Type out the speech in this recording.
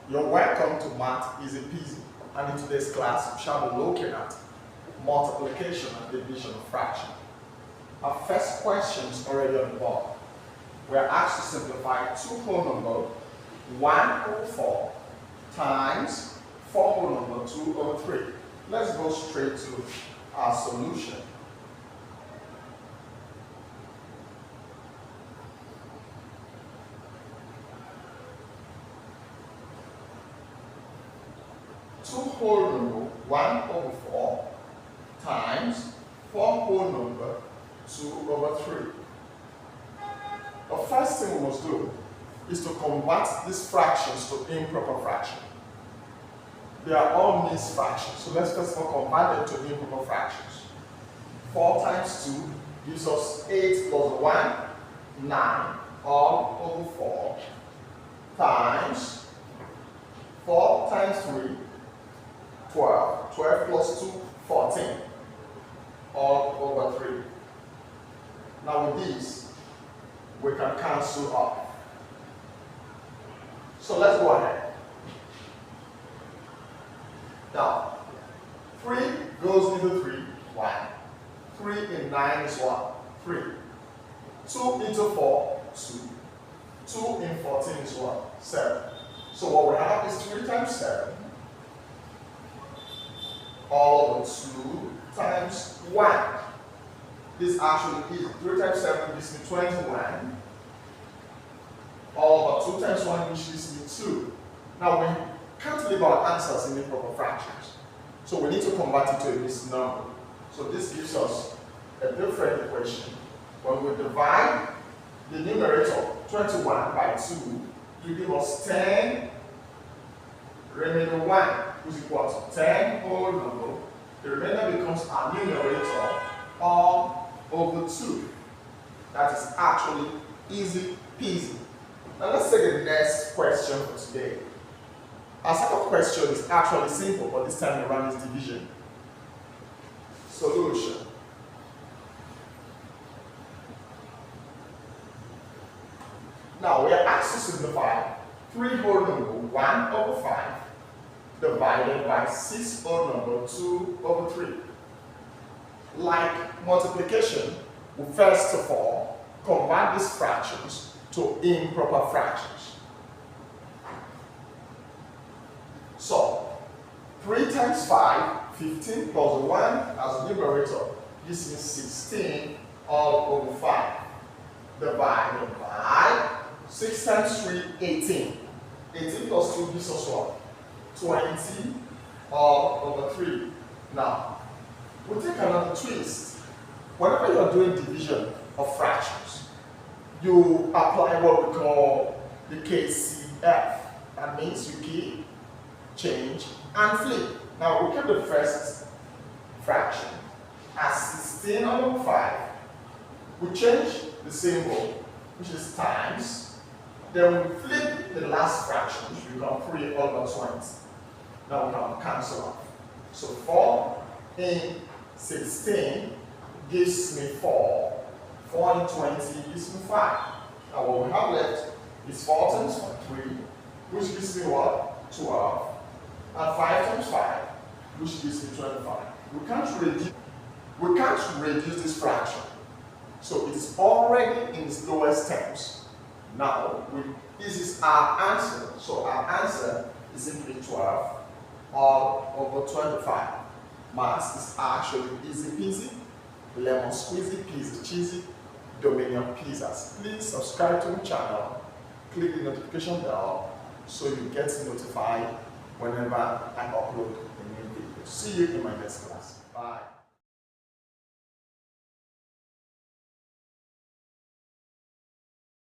You're welcome to Math Easy Peasy, and in today's class we shall be looking at multiplication and division of fraction. Our first question is already on the board. We are asked to simplify two whole number 1/4 times 4 whole number 2/3. Let's go straight to our solution. Two whole number 1/4 times 4 whole number 2/3. The first thing we must do is to convert these fractions to improper fraction. They are all mixed fractions, so let's first of all convert them to improper fractions. 4 times 2 gives us 8 plus 1, 9, all over 4, times 4 times 3, 12. 12 plus 2, 14. All over 3. Now with these, we can cancel off. So let's go ahead. Now, 3 goes into 3, 1. 3 in 9 is what? 3. 2 into 4, 2. 2 in 14 is what? 7. So what we have is 3 times 7. All over 2 times 1. This actually is 3 times 7 gives me 21. All over 2 times 1 which gives me 2. Now we can't leave our answers in improper fractions. So we need to convert it to a mixed number. So this gives us a different equation. When we divide the numerator 21 by 2 to give us 10 remainder 1, which is equal to 10 whole number. The remainder becomes our numerator all over 2. That is actually easy peasy. Now let's take the next question for today. Our second question is actually simple, but this time around is division. Solution. Now we are asked to simplify 3 whole number 1/5 divided by 6 whole number 2/3. Like multiplication, we first of all convert these fractions to improper fractions. So 3 times 5, 15 plus 1 as a numerator gives me 16 all over 5 divided by 6 times 3, 18. 18 plus 2 gives us what? 20 all over 3. Now, we'll take another twist. Whenever you're doing division of fractions, you apply what we call the KCF. That means you keep, change, and flip. Now, we keep the first fraction as 16 over 5. We change the symbol, which is times. Then we flip the last fraction, which becomes 3 over 20. Now we can cancel off. So 4 in 16 gives me 4. 4 in 20 gives me 5. Now what we have left is 4 times 3, which gives me what? 12. And 5 times 5, which gives me 25. We can't reduce this fraction. So it's already in its lowest terms. Now, this is our answer. So our answer is simply 12 all over 25. Maths is actually easy peasy, lemon squeezy, peasy cheesy, Dominion pizzas. Please subscribe to the channel, click the notification bell so you get notified whenever I upload a new video. See you in my next class.